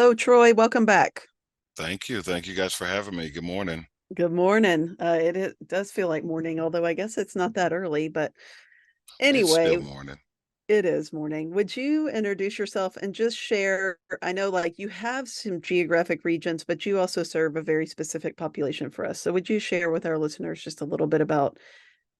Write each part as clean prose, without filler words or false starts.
Hello, Troy. Welcome back. Thank you. Thank you guys for having me. Good morning. Good morning. It does feel like morning, although I guess it's not that early. But It's anyway, still morning. it is morning. Would you introduce yourself and just share? I know, like, you have some geographic regions, but you also serve a very specific population for us. So, would you share with our listeners just a little bit about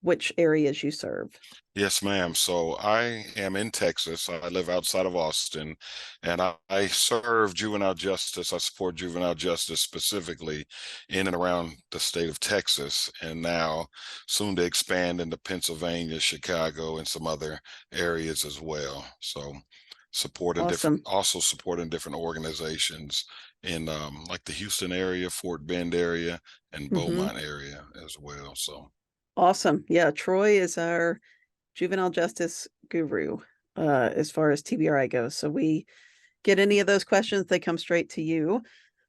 which areas you serve? Yes, ma'am. So I am in Texas. I live outside of Austin, and I serve juvenile justice. I support juvenile justice specifically in and around the state of Texas, and now soon to expand into Pennsylvania, Chicago, and some other areas as well. So Awesome. also supporting different organizations in like the Houston area, Fort Bend area, and Hmm. Beaumont area as well. So. Awesome. Yeah, Troy is our juvenile justice guru as far as TBRI goes. So we get any of those questions, they come straight to you.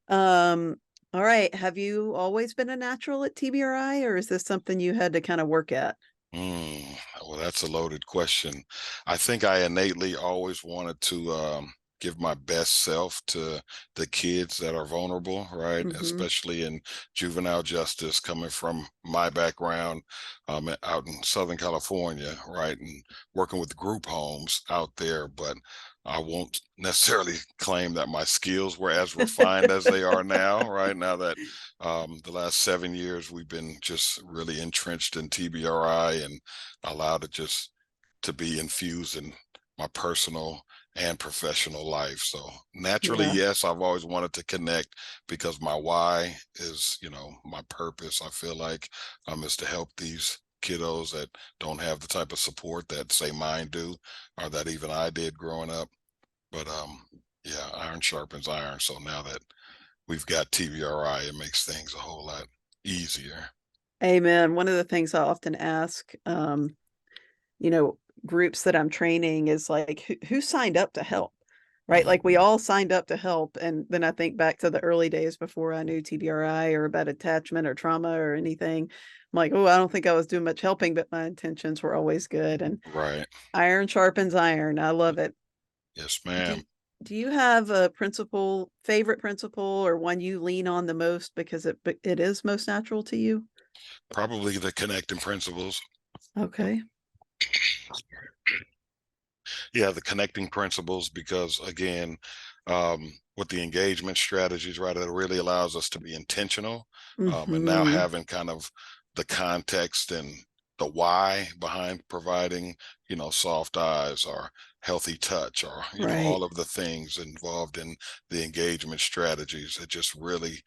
Um, all right. Have you always been a natural at TBRI, or is this something you had to kind of work at? Mm, well, that's a loaded question. I think I innately always wanted to give my best self to the kids that are vulnerable, right? Hmm. Especially in juvenile justice, coming from my background out in Southern California, right? And working with group homes out there. But I won't necessarily claim that my skills were as refined as they are now, right? Now that the last 7 years, we've been just really entrenched in TBRI and allowed it just to be infused in my personal and professional life. So naturally, Yeah. yes, I've always wanted to connect because my why is, my purpose. I feel like is to help these kiddos that don't have the type of support that say mine do, or that even I did growing up. But yeah, iron sharpens iron. So now that we've got TBRI, it makes things a whole lot easier. Amen. One of the things I often ask, you know, groups that I'm training is like, who signed up to help? Right. Like we Mhm. all signed up to help. And then I think back to the early days before I knew TBRI or about attachment or trauma or anything. I'm like, oh, I don't think I was doing much helping, but my intentions were always good. And Right. iron sharpens iron. I love it. Yes, Do ma'am. do you have a favorite principle, or one you lean on the most because it is most natural to you? Probably the connecting principles. Okay. Yeah, the connecting principles, because again, with the engagement strategies, right, it really allows us to be intentional. And now Hmm. having kind of the context and the why behind providing, soft eyes or healthy touch or, Right. all of the things involved in the engagement strategies. It just really,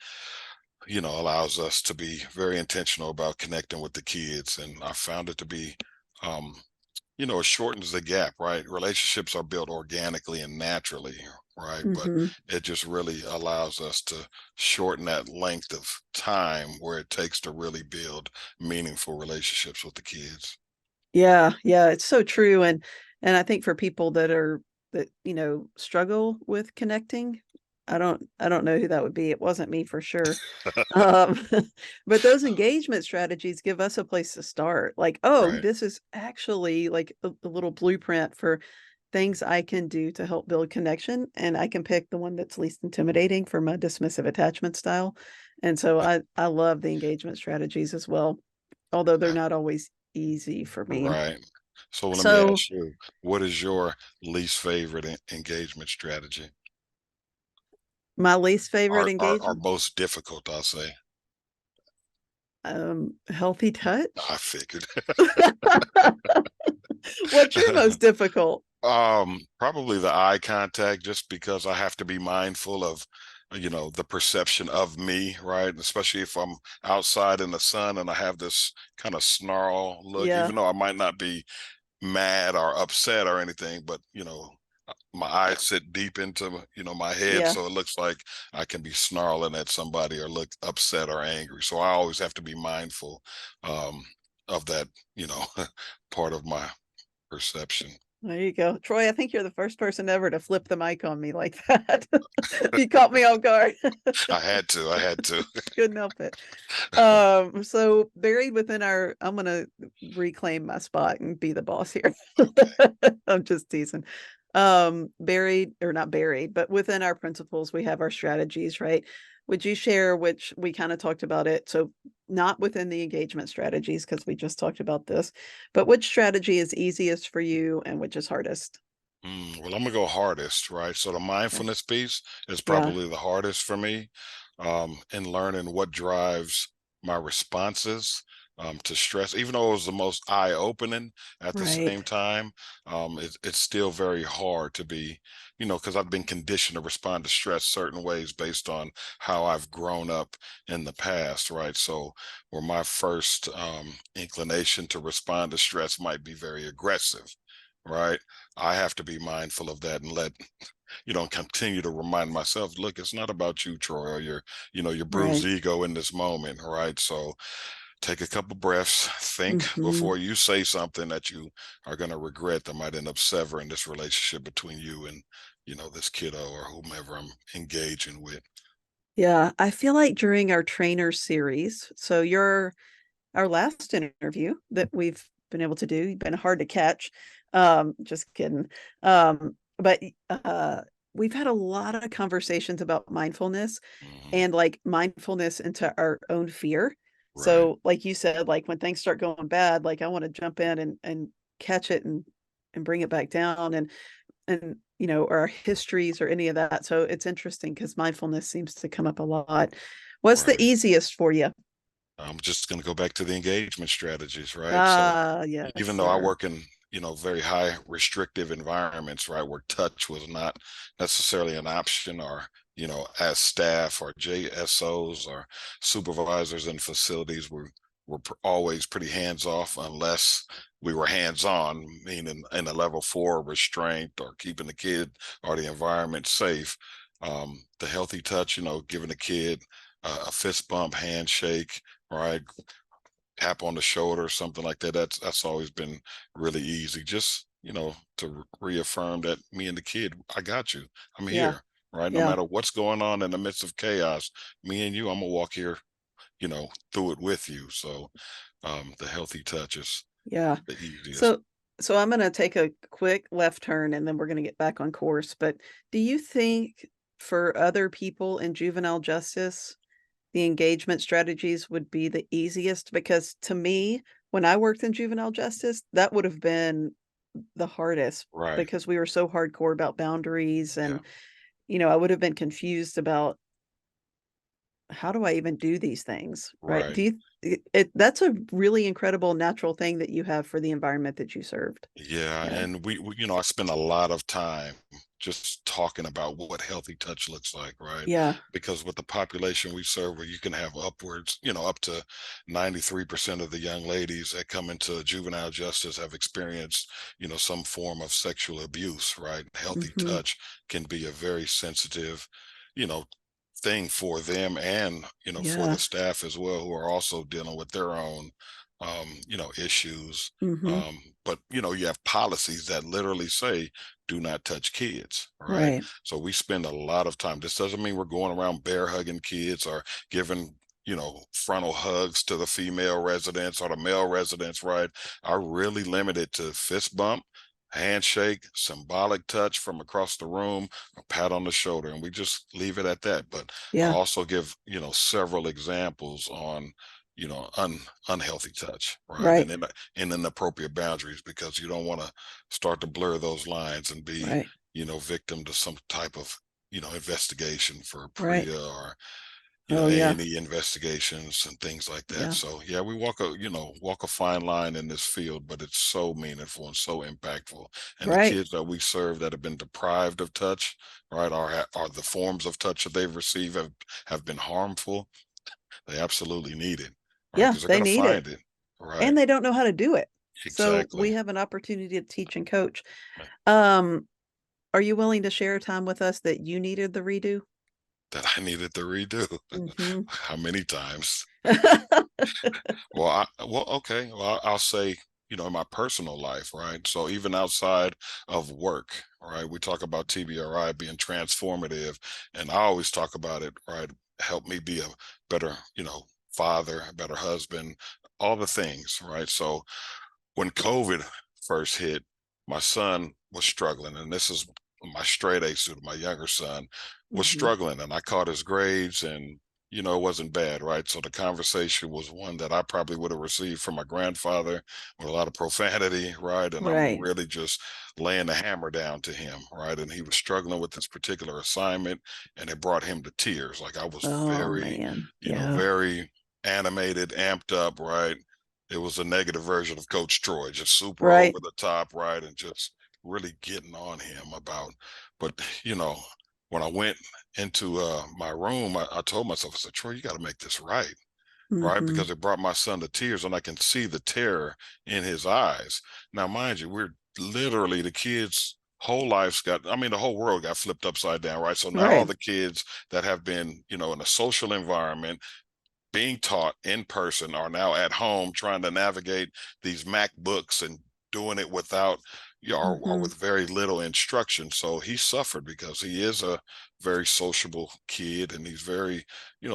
allows us to be very intentional about connecting with the kids. And I found it to be, um, it shortens the gap, right? Relationships are built organically and naturally, right? But Hmm. it just really allows us to shorten that length of time where it takes to really build meaningful relationships with the kids. Yeah, yeah, it's so true. And I think for people that, struggle with connecting, I don't know who that would be. It wasn't me for sure. Um, but those engagement strategies give us a place to start. Like, oh, Right. this is actually like a little blueprint for things I can do to help build connection. And I can pick the one that's least intimidating for my dismissive attachment style. And so I love the engagement strategies as well, although they're not always easy for me. Right. So let me So ask you, what is your least favorite engagement strategy? my least favorite Or engagement, most difficult, I'll say. healthy touch. I figured. What's your most difficult? Probably the eye contact, just because I have to be mindful of, the perception of me, right? Especially if I'm outside in the sun and I have this kind of snarl look, Yeah, even though I might not be mad or upset or anything, but my eyes sit deep into, my head, yeah. so it looks like I can be snarling at somebody or look upset or angry. So I always have to be mindful um, of that, you know, part of my perception. There you go. Troy, I think you're the first person ever to flip the mic on me like that. You caught me off guard. I had to. Couldn't help it. So buried within I'm gonna reclaim my spot and be the boss here. I'm just teasing. Buried or not buried, but within our principles, we have our strategies, right? Would you share which we kind of talked about it? So not within the engagement strategies, because we just talked about this, but which strategy is easiest for you and which is hardest? Well, I'm gonna go hardest, right? So the Okay. mindfulness piece is Yeah. probably the hardest for me, in learning what drives my responses to stress. Even though it was the most eye-opening at the Right. same time, it's still very hard to be, because I've been conditioned to respond to stress certain ways based on how I've grown up in the past, right? So where my first inclination to respond to stress might be very aggressive, right? I have to be mindful of that and continue to remind myself, look, it's not about you, Troy, or your bruised Right. ego in this moment, right? So take a couple breaths, think Hmm. before you say something that you are going to regret that might end up severing this relationship between you and, this kiddo or whomever I'm engaging with. Yeah. I feel like during our trainer series, so you're our last interview that we've been able to do. You've been hard to catch. Just kidding. But we've had a lot of conversations about mindfulness Hmm. and like mindfulness into our own fear. Right, So, like you said, like when things start going bad, like I want to jump in and catch it and bring it back down and or our histories or any of that. So it's interesting because mindfulness seems to come up a lot. What's the right. easiest for you? I'm just going to go back to the engagement strategies, right? So Ah, yes, even though I sir. work in, very high restrictive environments, right, where touch was not necessarily an option, or, as staff or JSOs or supervisors in facilities, were always pretty hands off unless we were hands on, meaning in a level 4 restraint or keeping the kid or the environment safe. The healthy touch, giving the kid a fist bump, handshake, right? Tap on the shoulder, something like that. That's always been really easy. Just, to reaffirm that me and the kid, I got you. I'm Yeah, here, right? No yeah, matter what's going on in the midst of chaos, me and you, I'm gonna walk here, through it with you. So the healthy touch is yeah. the easiest. So, so I'm going to take a quick left turn and then we're going to get back on course. But do you think for other people in juvenile justice, the engagement strategies would be the easiest? Because to me, when I worked in juvenile justice, that would have been the hardest Right. because we were so hardcore about boundaries Yeah. and, I would have been confused about how do I even do these things, right? Right. Do you that's a really incredible natural thing that you have for the environment that you served. Yeah, Yeah. and I spend a lot of time just talking about what healthy touch looks like, right? Yeah. Because with the population we serve, where you can have upwards, up to 93% of the young ladies that come into juvenile justice have experienced, some form of sexual abuse, right? Healthy Mhm. touch can be a very sensitive, you know, thing for them and, for Yeah. the staff as well, who are also dealing with their own, issues. Mhm. But you have policies that literally say do not touch kids, right? Right. So we spend a lot of time. This doesn't mean we're going around bear hugging kids or giving frontal hugs to the female residents or the male residents, right? I really limit it to fist bump, handshake, symbolic touch from across the room, a pat on the shoulder, and we just leave it at that. But I Yeah. also give several examples on unhealthy touch, right? Right. And inappropriate boundaries, because you don't want to start to blur those lines and be, Right. victim to some type of, investigation for Right. PREA or, Oh yeah. A&E investigations and things like that. Yeah. So yeah, we walk a fine line in this field, but it's so meaningful and so impactful. And the Right. kids that we serve that have been deprived of touch, right, are the forms of touch that they've received have been harmful. They absolutely need it, right? Yeah, Because they're they going to need it. find it, right? And they don't know how to do it. So Exactly. we have an opportunity to teach and coach. Um, are you willing to share a time with us that you needed the redo? That I needed to redo. Mhm. How many times? Okay. Well, I'll say, in my personal life, right? So even outside of work, right? We talk about TBRI being transformative, and I always talk about it, right? Help me be a better, father, a better husband, all the things, right? So when COVID first hit, my son was struggling, and this is my straight A student, my younger son was Hmm. struggling, and I caught his grades, and it wasn't bad, right? So the conversation was one that I probably would have received from my grandfather with a lot of profanity, right? And I'm Right. really just laying the hammer down to him, right? And he was struggling with this particular assignment, and it brought him to tears. Like I was Oh very, man. Yeah. very animated, amped up, right? It was a negative version of Coach Troy, just super over Right. the top, right? And just really getting on him about, but when I went into my room, I told myself, I said, Troy, you got to make this right? Hmm. Because it brought my son to tears, and I can see the terror in his eyes. Now, mind you, we're literally the kids' whole lives got, I mean, the whole world got flipped upside down, right? So now all Right. the kids that have been, in a social environment, being taught in person are now at home trying to navigate these MacBooks and doing it without or Hmm. with very little instruction. So he suffered because he is a very sociable kid, and he's very,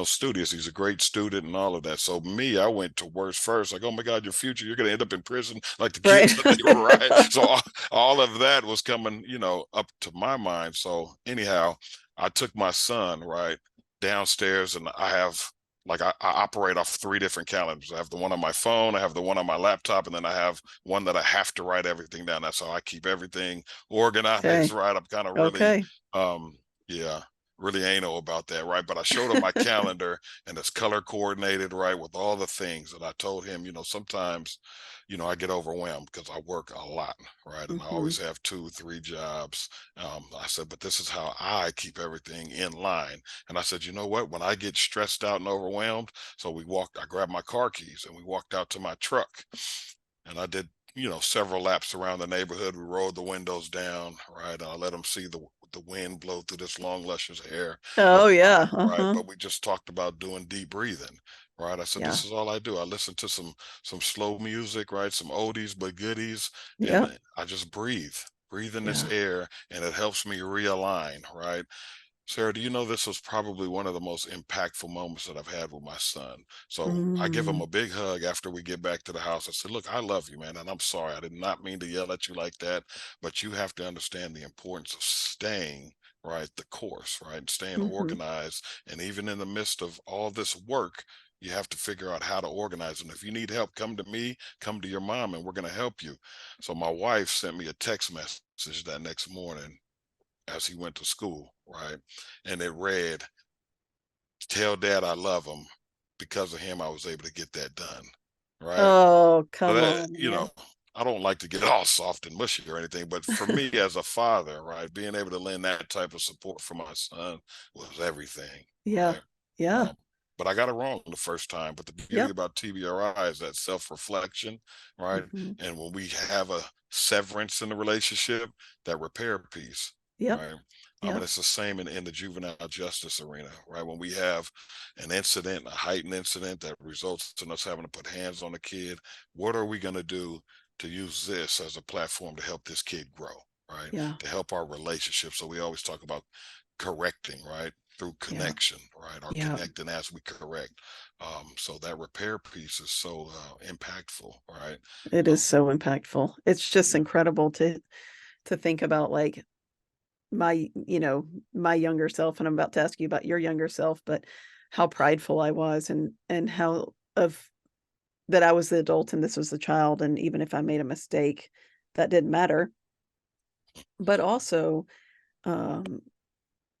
studious. He's a great student and all of that. So me, I went to worse first, like, oh my God, your future, you're gonna end up in prison like the Right. kids that they were, right. So all of that was coming, up to my mind. So anyhow, I took my son right downstairs, and I have, like, I operate off three different calendars. I have the one on my phone, I have the one on my laptop, and then I have one that I have to write everything down. That's how I keep everything organized, Okay. right? I'm kind of really, Okay. um, yeah, really anal about that, right? But I showed him my calendar, and it's color coordinated, right, with all the things. And I told him, sometimes, I get overwhelmed because I work a lot, right? And I Hmm. always have two, three jobs. I said, but this is how I keep everything in line. And I said, you know what? When I get stressed out and overwhelmed, so I grabbed my car keys and we walked out to my truck, and I did, several laps around the neighborhood. We rolled the windows down, right? And I let him see the wind blow through this long, luscious hair of Oh yeah. mine, right? Uh-huh. But we just talked about doing deep breathing, right? I said, Yeah. this is all I do. I listen to some slow music, right? Some oldies but goodies, and Yep. I just breathe in this Yeah. air, and it helps me realign, right? Sarah, do you know this was probably one of the most impactful moments that I've had with my son? So I give him Mm. a big hug after we get back to the house. I said, look, I love you, man, and I'm sorry. I did not mean to yell at you like that, but you have to understand the importance of staying, right, the course, right, staying Hmm. organized. And even in the midst of all this work, you have to figure out how to organize. And if you need help, come to me, come to your mom, and we're going to help you. So my wife sent me a text message that next morning as he went to school, right? And it read, tell dad I love him. Because of him, I was able to get that done, right? Oh, So come that, on, man. I don't like to get all soft and mushy or anything, but for me as a father, right, being able to lend that type of support for my son was everything, Yeah. right? Yeah. Um, but I got it wrong the first time. But the beauty Yep. about TBRI is that self-reflection, right? Hmm. And when we have a severance in the relationship, that repair piece, Yep. right? And Yep. it's the same in the juvenile justice arena, right? When we have an incident, a heightened incident that results in us having to put hands on a kid, what are we going to do to use this as a platform to help this kid grow, right? Yeah. To help our relationship. So we always talk about correcting, right? Through Yeah. connection, right? Or Yeah. connecting as we correct. So that repair piece is so impactful, right? It Um, is so impactful. It's just yeah, incredible to think about, like, my younger self, and I'm about to ask you about your younger self, but how prideful I was, and how of that I was the adult and this was the child, and even if I made a mistake, that didn't matter. But also, um,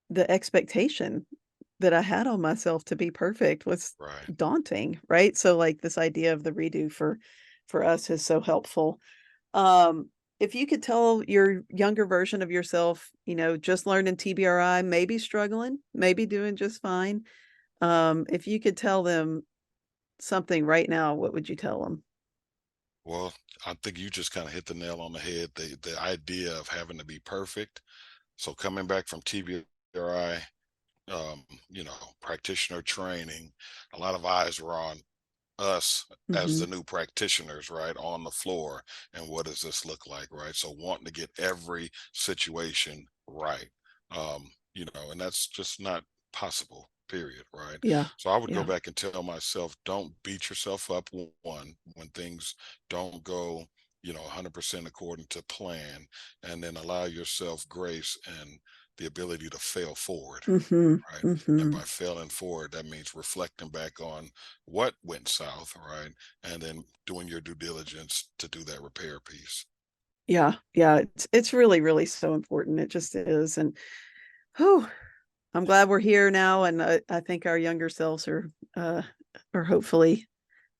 the expectation that I had on myself to be perfect was right. daunting, right? So, like, this idea of the redo for us is so helpful. Um, if you could tell your younger version of yourself, just learning TBRI, maybe struggling, maybe doing just fine. If you could tell them something right now, what would you tell them? Well, I think you just kind of hit the nail on the head. The idea of having to be perfect. So coming back from TBRI, practitioner training, a lot of eyes were on us as the Mhm. new practitioners, right, on the floor. And what does this look like, right? So wanting to get every situation right, and that's just not possible, period, right? Yeah. So I would go Yeah. back and tell myself, don't beat yourself up, one, when things don't go 100% according to plan, and then allow yourself grace and the ability to fail forward, Mm-hmm. right? And Mm-hmm. by failing forward, that means reflecting back on what went south, right? And then doing your due diligence to do that repair piece. Yeah. Yeah. It's really, really so important. It just is. And oh, I'm Yeah, glad we're here now. And I think our younger selves are hopefully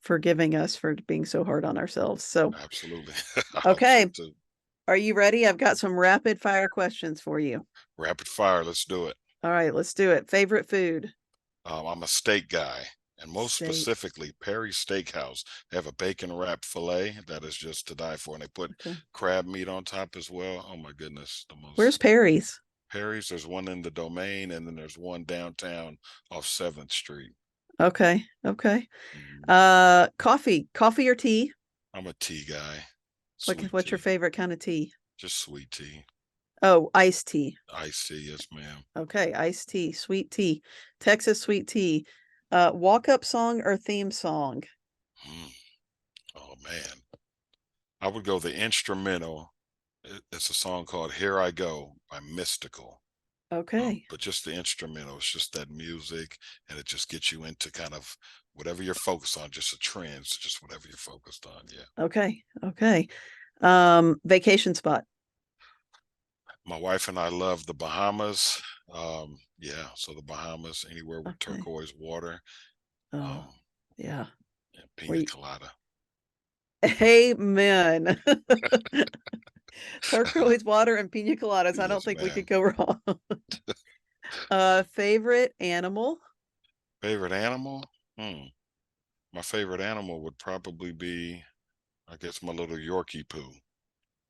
forgiving us for being so hard on ourselves. So, absolutely. I hope so okay. too. Are you ready? I've got some rapid fire questions for you. Rapid fire, let's do it. All right, let's do it. Favorite food? I'm a steak guy, and most Steak. specifically, Perry's Steakhouse. They have a bacon wrapped filet that is just to die for, and they put Okay. crab meat on top as well. Oh my goodness, the Where's most. Perry's? Perry's, there's one in the Domain, and then there's one downtown off 7th Street. Okay. Okay. Mhm. Coffee or tea? I'm a tea guy, sweet What's your tea, favorite kind of tea? just sweet tea. Oh, iced tea. Iced tea, yes, ma'am. Okay, iced tea, sweet tea, Texas sweet tea. Walk up song or theme song? Mm. Oh man, I would go the instrumental. It's a song called "Here I Go" by Mystical. Okay. But just the instrumental, it's just that music, and it just gets you into kind of whatever you're focused on, just a trend, just whatever you're focused on. Yeah. Okay. Okay. Vacation spot. My wife and I love the Bahamas. Yeah, so the Bahamas, anywhere with Okay. turquoise water, Oh, um, yeah. and Were pina you... colada. Amen. Turquoise water and pina coladas. I don't Yes, think we could ma'am. go wrong. Favorite animal? Favorite animal? Hmm. My favorite animal would probably be, I guess, my little Yorkie poo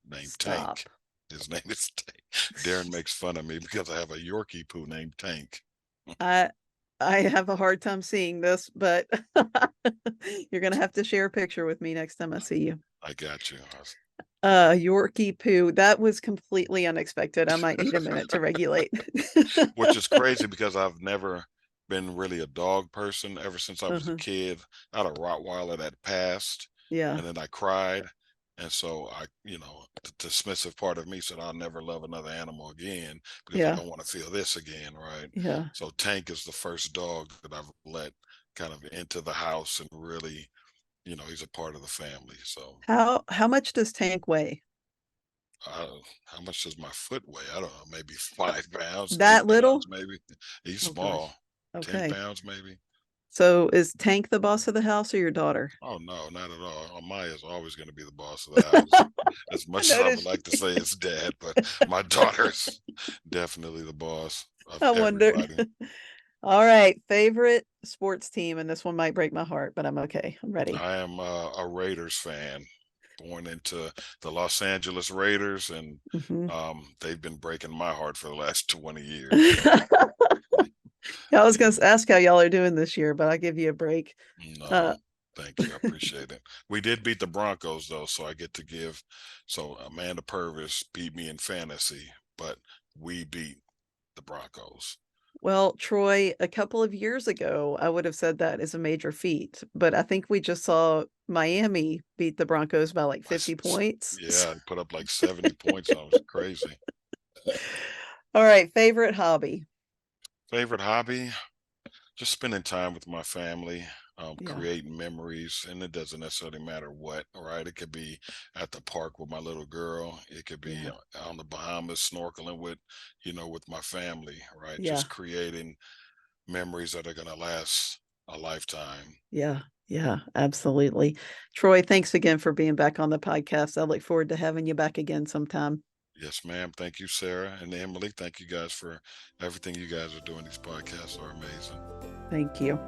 named Tank. Stop. His name is Tank. Darren makes fun of me because I have a Yorkie poo named Tank. I I have a hard time seeing this, but you're gonna have to share a picture with me next time I see you. I got you. Yorkie poo. That was completely unexpected. I might need a minute to regulate. Which is crazy because I've never been really a dog person ever since I was a Uh-huh. kid. I had a Rottweiler that passed, Yeah. and then I cried. And so the dismissive part of me said, I'll never love another animal again because I Yeah. don't want to feel this again, right? Yeah. So Tank is the first dog that I've let kind of into the house and really, he's a part of the family. So How much does Tank weigh? how much does my foot weigh? I don't know, maybe 5 pounds, That 8 pounds, little? maybe. He's Oh small, gosh. 10 Okay. pounds, maybe. So is Tank the boss of the house or your daughter? Oh, no, not at all. Maya's always going to be the boss of the house. As I much as I would noticed. like to say it's dad, but my daughter's definitely the boss of I wondered. everybody. All right. Favorite sports team, and this one might break my heart, but I'm okay. I'm ready. I am a Raiders fan, born into the Los Angeles Raiders, and Mhm. they've been breaking my heart for the last 20 years. Yeah, I was Yeah. going to ask how y'all are doing this year, but I'll give you a break. No, Uh, thank you. I appreciate it. We did beat the Broncos though, so I get to give. So Amanda Purvis beat me in fantasy, but we beat the Broncos. well, Troy, a couple of years ago, I would have said that is a major feat, but I think we just saw Miami beat the Broncos by like 50 points. Yeah, I put up like 70 points on it. It was crazy. All right, favorite hobby. Favorite hobby? Just spending time with my family, Yeah, creating memories, and it doesn't necessarily matter what, right? It could be at the park with my little girl. It could be yeah, on the Bahamas snorkeling with my family, right? yeah, Just creating memories that are going to last a lifetime. yeah, yeah, absolutely. Troy, thanks again for being back on the podcast. I look forward to having you back again sometime. Yes, ma'am. Thank you, Sarah and Emily. Thank you guys for everything you guys are doing. These podcasts are amazing. Thank you.